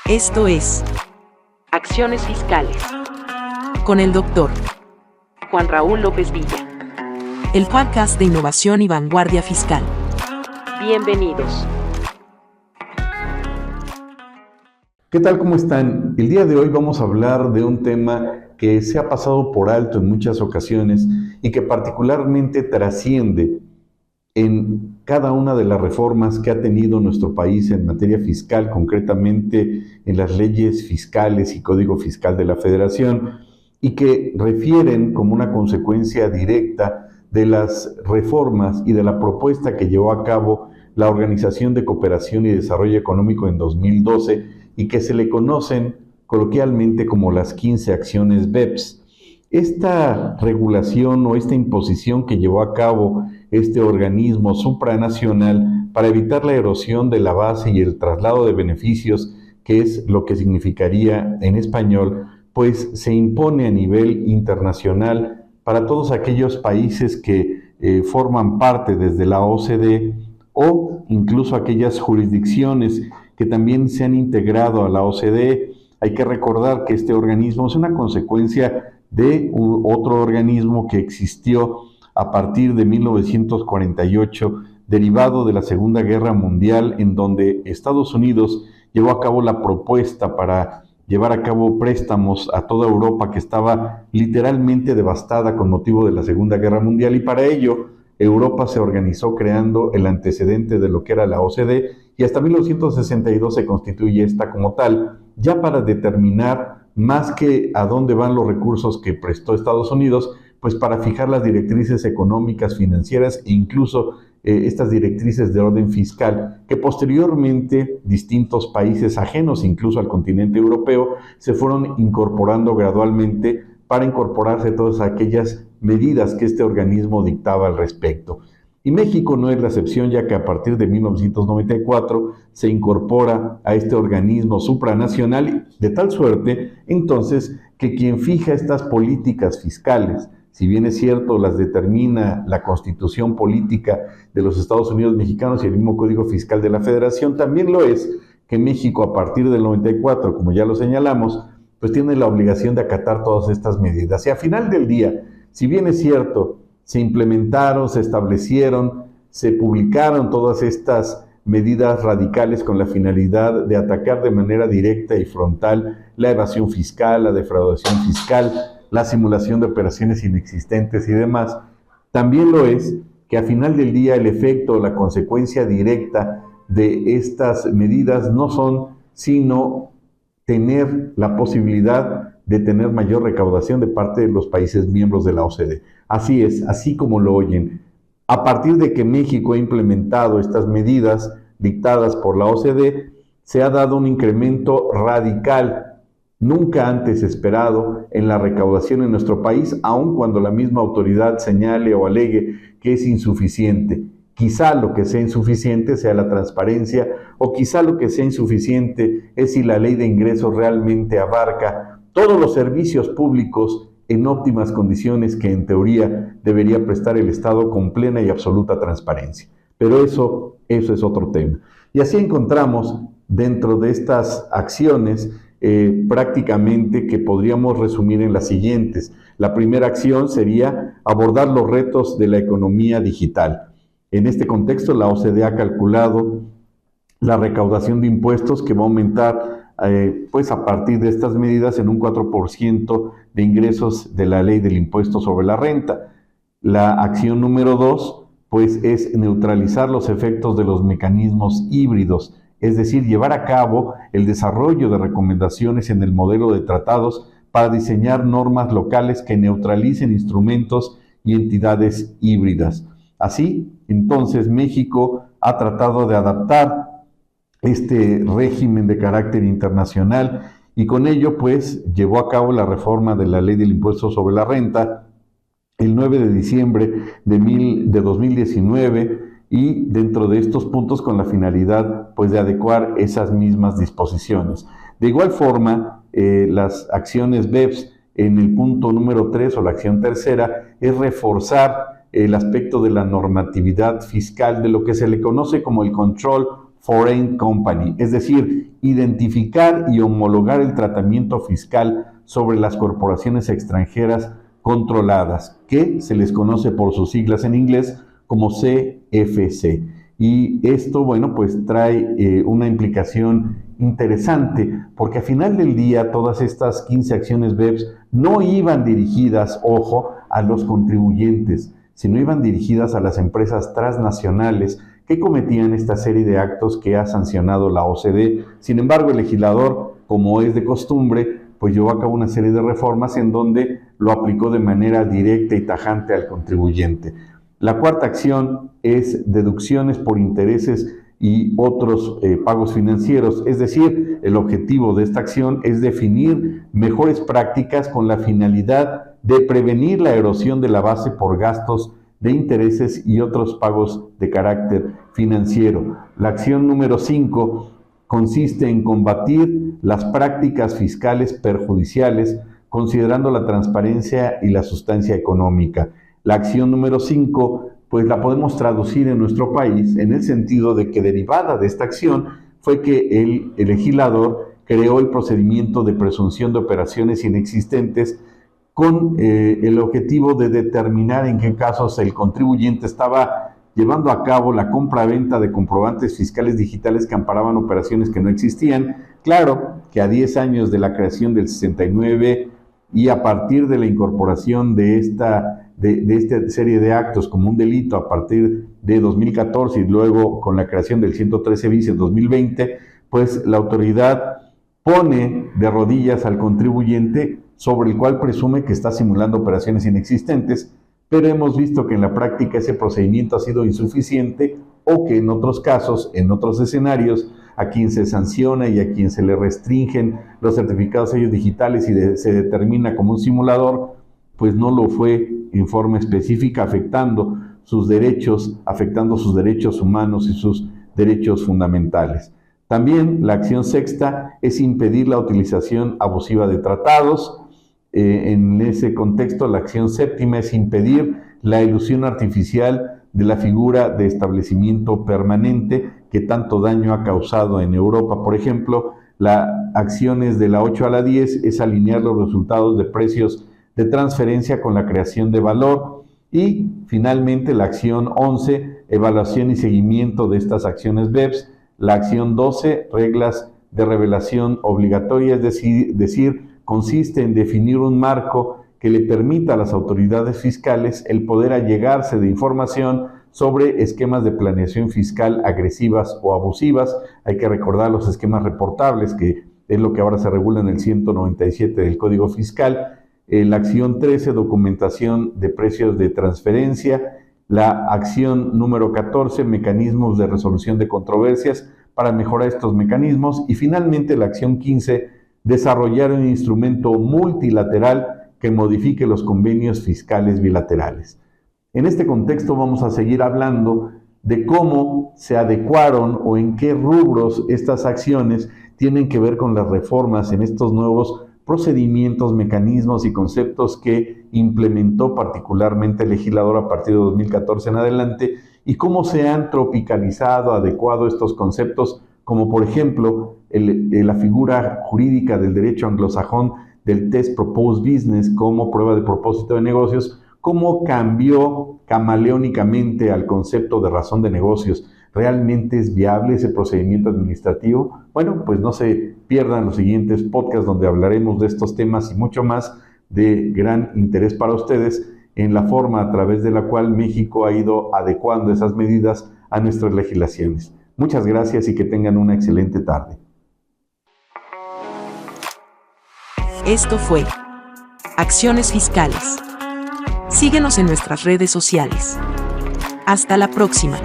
Esto es Acciones Fiscales con el Dr. Juan Raúl López Villa. El podcast de innovación y vanguardia fiscal. Bienvenidos. ¿Qué tal? ¿Cómo están? El día de hoy vamos a hablar de un tema que se ha pasado por alto en muchas ocasiones y que particularmente trasciende en cada una de las reformas que ha tenido nuestro país en materia fiscal, concretamente en las leyes fiscales y Código Fiscal de la Federación, y que refieren como una consecuencia directa de las reformas y de la propuesta que llevó a cabo la Organización de Cooperación y Desarrollo Económico en 2012 y que se le conocen coloquialmente como las 15 acciones BEPS. Esta regulación o esta imposición que llevó a cabo este organismo supranacional para evitar la erosión de la base y el traslado de beneficios, que es lo que significaría en español, pues se impone a nivel internacional para todos aquellos países que forman parte desde la OCDE o incluso aquellas jurisdicciones que también se han integrado a la OCDE. Hay que recordar que este organismo es una consecuencia de otro organismo que existió a partir de 1948, derivado de la Segunda Guerra Mundial, en donde Estados Unidos llevó a cabo la propuesta para llevar a cabo préstamos a toda Europa que estaba literalmente devastada con motivo de la Segunda Guerra Mundial, y para ello Europa se organizó creando el antecedente de lo que era la OCDE, y hasta 1962 se constituye esta como tal, ya para determinar más que a dónde van los recursos que prestó Estados Unidos, pues para fijar las directrices económicas, financieras e incluso estas directrices de orden fiscal, que posteriormente distintos países ajenos incluso al continente europeo se fueron incorporando gradualmente para incorporarse todas aquellas medidas que este organismo dictaba al respecto. Y México no es la excepción, ya que a partir de 1994 se incorpora a este organismo supranacional, de tal suerte entonces que quien fija estas políticas fiscales, si bien es cierto las determina la Constitución Política de los Estados Unidos Mexicanos y el mismo Código Fiscal de la Federación, también lo es que México a partir del 94, como ya lo señalamos, pues tiene la obligación de acatar todas estas medidas. Y al final del día, si bien es cierto, se implementaron, se establecieron, se publicaron todas estas medidas radicales con la finalidad de atacar de manera directa y frontal la evasión fiscal, la defraudación fiscal, la simulación de operaciones inexistentes y demás, también lo es que al final del día el efecto o la consecuencia directa de estas medidas no son sino tener la posibilidad de tener mayor recaudación de parte de los países miembros de la OCDE. Así es, así como lo oyen. A partir de que México ha implementado estas medidas dictadas por la OCDE, se ha dado un incremento radical, nunca antes esperado, en la recaudación en nuestro país, aun cuando la misma autoridad señale o alegue que es insuficiente. Quizá lo que sea insuficiente sea la transparencia, o quizá lo que sea insuficiente es si la ley de ingresos realmente abarca todos los servicios públicos en óptimas condiciones que en teoría debería prestar el Estado con plena y absoluta transparencia. Pero eso es otro tema. Y así encontramos dentro de estas acciones prácticamente que podríamos resumir en las siguientes. La primera acción sería abordar los retos de la economía digital. En este contexto, la OCDE ha calculado la recaudación de impuestos que va a aumentar pues a partir de estas medidas en un 4% de ingresos de la ley del impuesto sobre la renta. La acción número 2 pues es neutralizar los efectos de los mecanismos híbridos, es decir, llevar a cabo el desarrollo de recomendaciones en el modelo de tratados para diseñar normas locales que neutralicen instrumentos y entidades híbridas. Así, entonces, México ha tratado de adaptar este régimen de carácter internacional y con ello, pues, llevó a cabo la reforma de la ley del impuesto sobre la renta el 9 de diciembre de 2019 y dentro de estos puntos con la finalidad, pues, de adecuar esas mismas disposiciones. De igual forma, las acciones BEPS en el punto número 3 o la acción tercera es reforzar el aspecto de la normatividad fiscal, de lo que se le conoce como el control Foreign Company, es decir, identificar y homologar el tratamiento fiscal sobre las corporaciones extranjeras controladas, que se les conoce por sus siglas en inglés como CFC. Y esto, bueno, pues trae una implicación interesante, porque al final del día todas estas 15 acciones BEPS no iban dirigidas, ojo, a los contribuyentes, sino iban dirigidas a las empresas transnacionales que cometían esta serie de actos que ha sancionado la OCDE. Sin embargo, el legislador, como es de costumbre, pues llevó a cabo una serie de reformas en donde lo aplicó de manera directa y tajante al contribuyente. La cuarta acción es deducciones por intereses y otros pagos financieros, es decir, el objetivo de esta acción es definir mejores prácticas con la finalidad de prevenir la erosión de la base por gastos de intereses y otros pagos de carácter financiero. La acción número 5 consiste en combatir las prácticas fiscales perjudiciales, considerando la transparencia y la sustancia económica. La acción número 5, pues la podemos traducir en nuestro país en el sentido de que derivada de esta acción fue que el legislador creó el procedimiento de presunción de operaciones inexistentes con el objetivo de determinar en qué casos el contribuyente estaba llevando a cabo la compra-venta de comprobantes fiscales digitales que amparaban operaciones que no existían. Claro que a 10 años de la creación del 69 y a partir de la incorporación de esta serie de actos como un delito a partir de 2014 y luego con la creación del 113 bis en 2020, pues la autoridad pone de rodillas al contribuyente sobre el cual presume que está simulando operaciones inexistentes, pero hemos visto que en la práctica ese procedimiento ha sido insuficiente o que en otros casos, en otros escenarios, a quien se sanciona y a quien se le restringen los certificados sellos digitales y se determina como un simulador, pues no lo fue en forma específica, afectando sus derechos humanos y sus derechos fundamentales. También la acción sexta es impedir la utilización abusiva de tratados. En ese contexto, la acción séptima es impedir la ilusión artificial de la figura de establecimiento permanente que tanto daño ha causado en Europa. Por ejemplo, las acciones de la 8 a la 10 es alinear los resultados de precios de transferencia con la creación de valor. Y finalmente la acción 11, evaluación y seguimiento de estas acciones BEPS. La acción 12, reglas de revelación obligatoria, es decir, consiste en definir un marco que le permita a las autoridades fiscales el poder allegarse de información sobre esquemas de planeación fiscal agresivas o abusivas. Hay que recordar los esquemas reportables, que es lo que ahora se regula en el 197 del Código Fiscal. La acción 13, documentación de precios de transferencia. La acción número 14, mecanismos de resolución de controversias para mejorar estos mecanismos. Y finalmente la acción 15, desarrollar un instrumento multilateral que modifique los convenios fiscales bilaterales. En este contexto vamos a seguir hablando de cómo se adecuaron o en qué rubros estas acciones tienen que ver con las reformas en estos nuevos procedimientos, mecanismos y conceptos que implementó particularmente el legislador a partir de 2014 en adelante, y cómo se han tropicalizado, adecuado estos conceptos, como por ejemplo la figura jurídica del derecho anglosajón del test proposed business como prueba de propósito de negocios, cómo cambió camaleónicamente al concepto de razón de negocios. ¿Realmente es viable ese procedimiento administrativo? Bueno, pues no se pierdan los siguientes podcasts donde hablaremos de estos temas y mucho más de gran interés para ustedes en la forma a través de la cual México ha ido adecuando esas medidas a nuestras legislaciones. Muchas gracias y que tengan una excelente tarde. Esto fue Acciones Fiscales. Síguenos en nuestras redes sociales. Hasta la próxima.